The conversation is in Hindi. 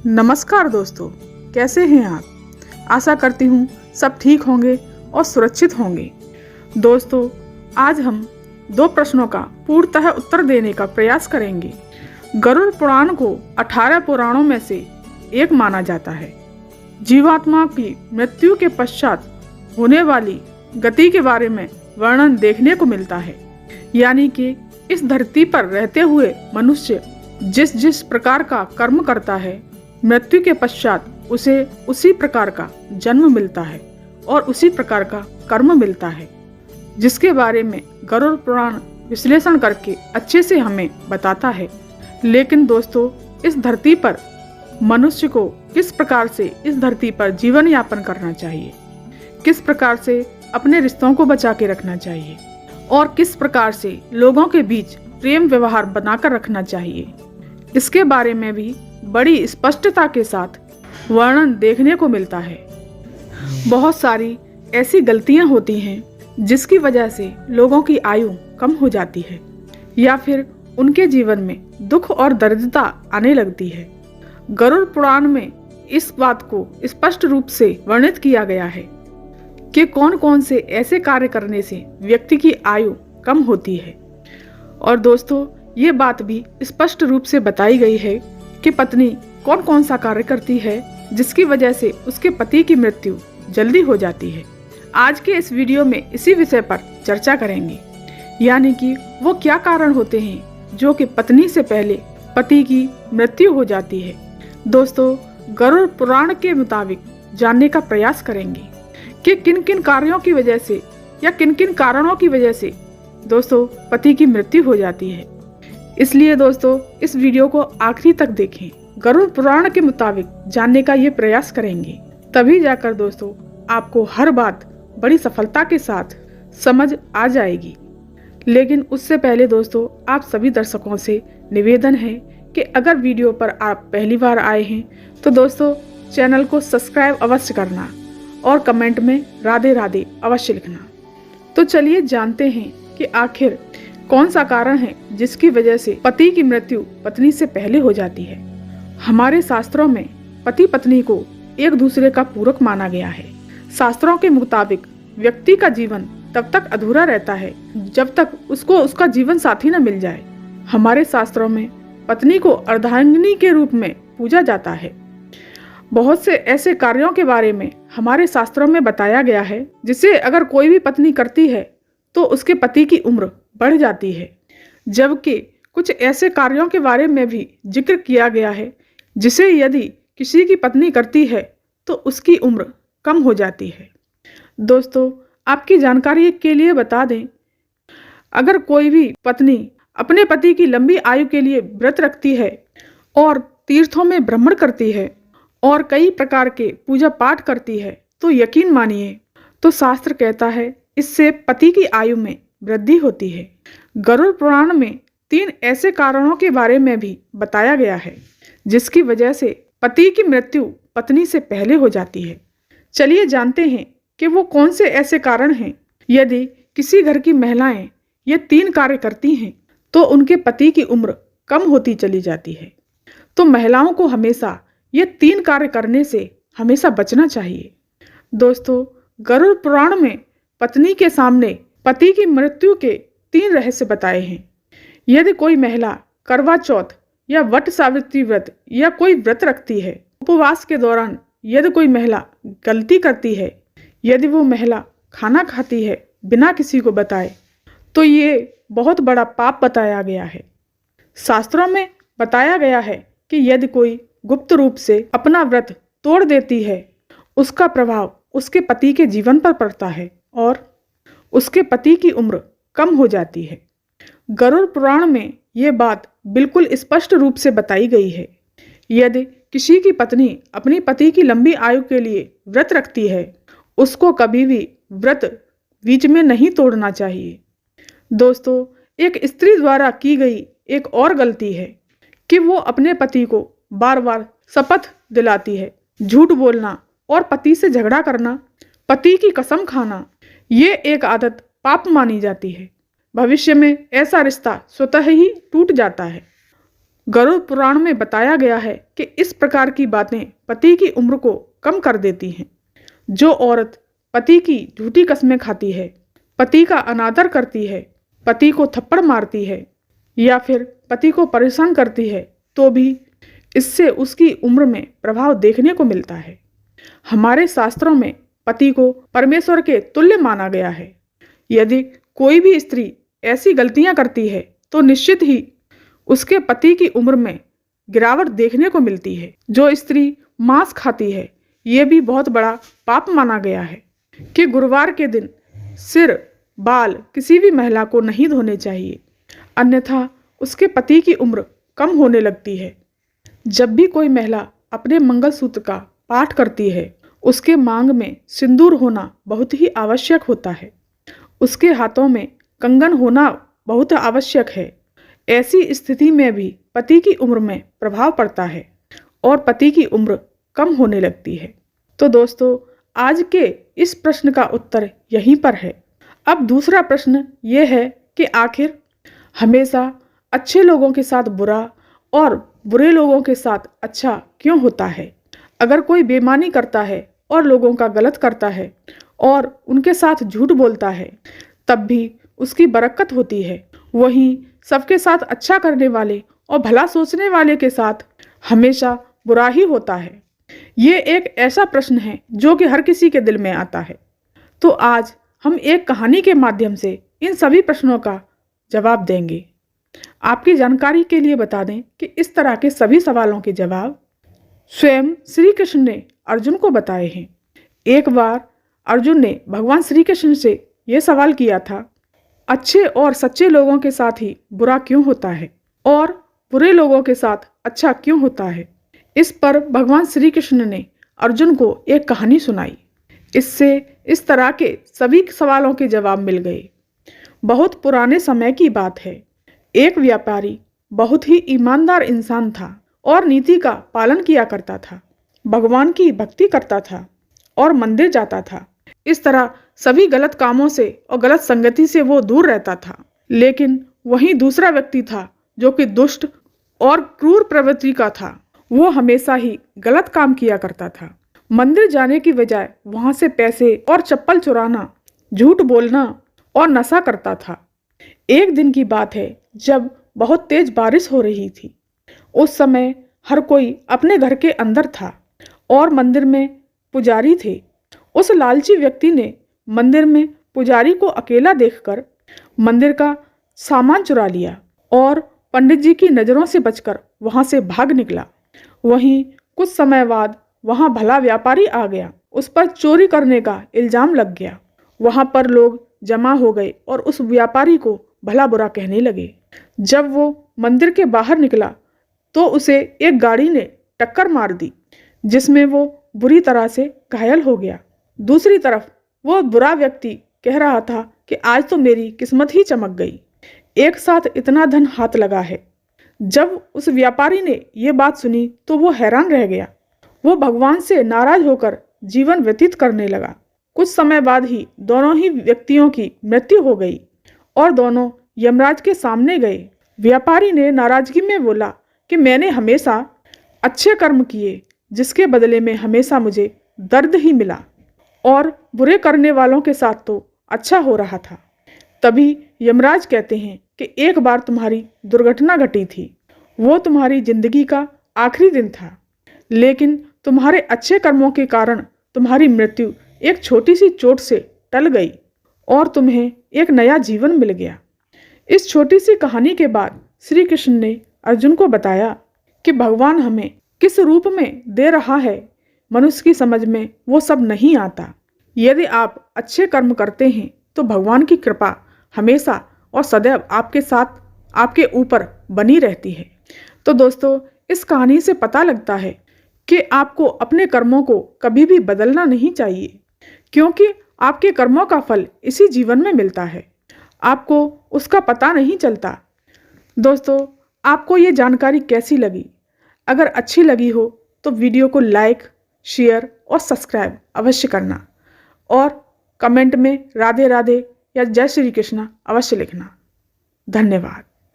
नमस्कार दोस्तों, कैसे हैं आप। आशा करती हूँ सब ठीक होंगे और सुरक्षित होंगे। दोस्तों, आज हम 2 प्रश्नों का पूर्णतः उत्तर देने का प्रयास करेंगे। गरुड़ पुराण को 18 पुराणों में से एक माना जाता है। जीवात्मा की मृत्यु के पश्चात होने वाली गति के बारे में वर्णन देखने को मिलता है। यानी कि इस धरती पर रहते हुए मनुष्य जिस प्रकार का कर्म करता है, मृत्यु के पश्चात उसे उसी प्रकार का जन्म मिलता है और उसी प्रकार का कर्म मिलता है, जिसके बारे में गरुड़ पुराण विश्लेषण करके अच्छे से हमें बताता है। लेकिन दोस्तों, इस धरती पर मनुष्य को किस प्रकार से इस धरती पर जीवन यापन करना चाहिए, किस प्रकार से अपने रिश्तों को बचा के रखना चाहिए और किस प्रकार से लोगों के बीच प्रेम व्यवहार बनाकर रखना चाहिए, इसके बारे में भी बड़ी स्पष्टता के साथ वर्णन देखने को मिलता है। बहुत सारी ऐसी गलतियां होती हैं जिसकी वजह से लोगों की आयु कम हो जाती है या फिर उनके जीवन में दुख और दरिद्रता आने लगती है। गरुड़ पुराण में इस बात को स्पष्ट रूप से वर्णित किया गया है कि कौन कौन से ऐसे कार्य करने से व्यक्ति की आयु कम होती है। और दोस्तों, ये बात भी स्पष्ट रूप से बताई गई है कि पत्नी कौन कौन सा कार्य करती है जिसकी वजह से उसके पति की मृत्यु जल्दी हो जाती है। आज के इस वीडियो में इसी विषय पर चर्चा करेंगे, यानी कि वो क्या कारण होते हैं जो कि पत्नी से पहले पति की मृत्यु हो जाती है। दोस्तों, गरुड़ पुराण के मुताबिक जानने का प्रयास करेंगे कि किन किन कार्यों की वजह से या किन किन कारणों की वजह से दोस्तों पति की मृत्यु हो जाती है। इसलिए दोस्तों, इस वीडियो को आखिरी तक देखें। गरुड़ पुराण के मुताबिक जानने का ये प्रयास करेंगे, तभी जाकर दोस्तों आपको हर बात बड़ी सफलता के साथ समझ आ जाएगी। लेकिन उससे पहले दोस्तों, आप सभी दर्शकों से निवेदन है कि अगर वीडियो पर आप पहली बार आए हैं तो दोस्तों चैनल को सब्सक्राइब अवश्य करना और कमेंट में राधे राधे अवश्य लिखना। तो चलिए जानते हैं कि आखिर कौन सा कारण है जिसकी वजह से पति की मृत्यु पत्नी से पहले हो जाती है। हमारे शास्त्रों में पति पत्नी को एक दूसरे का पूरक माना गया है। शास्त्रों के मुताबिक व्यक्ति का जीवन तब तक अधूरा रहता है जब तक उसको उसका जीवन साथी न मिल जाए। हमारे शास्त्रों में पत्नी को अर्धांगिनी के रूप में पूजा जाता है। बहुत से ऐसे कार्यों के बारे में हमारे शास्त्रों में बताया गया है जिसे अगर कोई भी पत्नी करती है तो उसके पति की उम्र बढ़ जाती है, जबकि कुछ ऐसे कार्यों के बारे में भी जिक्र किया गया है जिसे यदि किसी की पत्नी करती है तो उसकी उम्र कम हो जाती है। दोस्तों, आपकी जानकारी के लिए बता दें, अगर कोई भी पत्नी अपने पति की लंबी आयु के लिए व्रत रखती है और तीर्थों में भ्रमण करती है और कई प्रकार के पूजा पाठ करती है तो यकीन मानिए तो शास्त्र कहता है इससे पति की आयु में वृद्धि होती है। गरुड़ पुराण में 3 ऐसे कारणों के बारे में भी बताया गया है जिसकी वजह से पति की मृत्यु पत्नी से पहले हो जाती है। चलिए जानते हैं कि वो कौन से ऐसे कारण हैं। यदि किसी घर की महिलाएं ये 3 कार्य करती हैं तो उनके पति की उम्र कम होती चली जाती है। तो महिलाओं को हमेशा ये 3 कार्य करने से हमेशा बचना चाहिए। दोस्तों, गरुड़ पुराण में पत्नी के सामने पति की मृत्यु के 3 रहस्य बताए हैं। यदि कोई महिला करवा चौथ या वट सावित्री व्रत या कोई व्रत रखती है, उपवास के दौरान यदि कोई महिला गलती करती है, यदि वो महिला खाना खाती है बिना किसी को बताए, तो ये बहुत बड़ा पाप बताया गया है। शास्त्रों में बताया गया है कि यदि कोई गुप्त रूप से अपना व्रत तोड़ देती है, उसका प्रभाव उसके पति के जीवन पर पड़ता है और उसके पति की उम्र कम हो जाती है। गरुड़ पुराण में ये बात बिल्कुल स्पष्ट रूप से बताई गई है। यदि किसी की पत्नी अपनी पति की लंबी आयु के लिए व्रत रखती है, उसको कभी भी व्रत बीच में नहीं तोड़ना चाहिए। दोस्तों, एक स्त्री द्वारा की गई एक और गलती है कि वो अपने पति को बार बार शपथ दिलाती है। झूठ बोलना और पति से झगड़ा करना, पति की कसम खाना, ये एक आदत पाप मानी जाती है। भविष्य में ऐसा रिश्ता स्वतः ही टूट जाता है। गरुड़ पुराण में बताया गया है कि इस प्रकार की बातें पति की उम्र को कम कर देती हैं। जो औरत पति की झूठी कस्में खाती है, पति का अनादर करती है, पति को थप्पड़ मारती है या फिर पति को परेशान करती है, तो भी इससे उसकी उम्र में प्रभाव देखने को मिलता है। हमारे शास्त्रों में पति को परमेश्वर के तुल्य माना गया है। यदि कोई भी स्त्री ऐसी गलतियां करती है तो निश्चित ही उसके पति की उम्र में गिरावट देखने को मिलती है। जो स्त्री मांस खाती है, ये भी बहुत बड़ा पाप माना गया है कि गुरुवार के दिन सिर बाल किसी भी महिला को नहीं धोने चाहिए, अन्यथा उसके पति की उम्र कम होने लगती है। जब भी कोई महिला अपने मंगलसूत्र का पाठ करती है, उसके मांग में सिंदूर होना बहुत ही आवश्यक होता है। उसके हाथों में कंगन होना बहुत आवश्यक है। ऐसी स्थिति में भी पति की उम्र में प्रभाव पड़ता है और पति की उम्र कम होने लगती है। तो दोस्तों, आज के इस प्रश्न का उत्तर यहीं पर है। अब दूसरा प्रश्न ये है कि आखिर हमेशा अच्छे लोगों के साथ बुरा और बुरे लोगों के साथ अच्छा क्यों होता है? अगर कोई बेईमानी करता है और लोगों का गलत करता है और उनके साथ झूठ बोलता है, तब भी उसकी बरकत होती है। वहीं सबके साथ अच्छा करने वाले और भला सोचने वाले के साथ हमेशा बुरा ही होता है। ये एक ऐसा प्रश्न है जो कि हर किसी के दिल में आता है। तो आज हम एक कहानी के माध्यम से इन सभी प्रश्नों का जवाब देंगे। आपकी जानकारी के लिए बता दें कि इस तरह के सभी सवालों के जवाब स्वयं श्री कृष्ण ने अर्जुन को बताए हैं। एक बार अर्जुन ने भगवान श्री कृष्ण से यह सवाल किया था, अच्छे और सच्चे लोगों के साथ ही बुरा क्यों होता है और बुरे लोगों के साथ अच्छा क्यों होता है? इस पर भगवान श्री कृष्ण ने अर्जुन को एक कहानी सुनाई। इससे इस तरह के सभी सवालों के जवाब मिल गए। बहुत पुराने समय की बात है। एक व्यापारी बहुत ही ईमानदार इंसान था और नीति का पालन किया करता था, भगवान की भक्ति करता था और मंदिर जाता था। इस तरह सभी गलत कामों से और गलत संगति से वो दूर रहता था। लेकिन वहीं दूसरा व्यक्ति था जो कि दुष्ट और क्रूर प्रवृत्ति का था। वो हमेशा ही गलत काम किया करता था। मंदिर जाने की बजाय वहां से पैसे और चप्पल चुराना, झूठ बोलना और नशा करता था। एक दिन की बात है जब बहुत तेज बारिश हो रही थी। उस समय हर कोई अपने घर के अंदर था और मंदिर में पुजारी थे। उस लालची व्यक्ति ने मंदिर में पुजारी को अकेला देखकर मंदिर का सामान चुरा लिया और पंडित जी की नज़रों से बचकर वहां से भाग निकला। वहीं कुछ समय बाद वहां भला व्यापारी आ गया। उस पर चोरी करने का इल्जाम लग गया। वहां पर लोग जमा हो गए और उस व्यापारी को भला बुरा कहने लगे। जब वो मंदिर के बाहर निकला तो उसे एक गाड़ी ने टक्कर मार दी, जिसमें वो बुरी तरह से घायल हो गया। दूसरी तरफ वो बुरा व्यक्ति कह रहा था कि आज तो मेरी किस्मत ही चमक गई, एक साथ इतना धन हाथ लगा है। जब उस व्यापारी ने ये बात सुनी तो वो हैरान रह गया। वो भगवान से नाराज होकर जीवन व्यतीत करने लगा। कुछ समय बाद ही दोनों ही व्यक्तियों की मृत्यु हो गई और दोनों यमराज के सामने गए। व्यापारी ने नाराजगी में बोला कि मैंने हमेशा अच्छे कर्म किए, जिसके बदले में हमेशा मुझे दर्द ही मिला, और बुरे करने वालों के साथ तो अच्छा हो रहा था। तभी यमराज कहते हैं कि एक बार तुम्हारी दुर्घटना घटी थी। वो तुम्हारी जिंदगी का आखिरी दिन था, लेकिन तुम्हारे अच्छे कर्मों के कारण तुम्हारी मृत्यु एक छोटी सी चोट से टल गई और तुम्हें एक नया जीवन मिल गया। इस छोटी सी कहानी के बाद श्री कृष्ण ने अर्जुन को बताया कि भगवान हमें किस रूप में दे रहा है, मनुष्य की समझ में वो सब नहीं आता। यदि आप अच्छे कर्म करते हैं तो भगवान की कृपा हमेशा और सदैव आपके साथ, आपके ऊपर बनी रहती है। तो दोस्तों, इस कहानी से पता लगता है कि आपको अपने कर्मों को कभी भी बदलना नहीं चाहिए, क्योंकि आपके कर्मों का फल इसी जीवन में मिलता है, आपको उसका पता नहीं चलता। दोस्तों, आपको ये जानकारी कैसी लगी? अगर अच्छी लगी हो तो वीडियो को लाइक, शेयर और सब्सक्राइब अवश्य करना और कमेंट में राधे राधे या जय श्री कृष्णा अवश्य लिखना। धन्यवाद।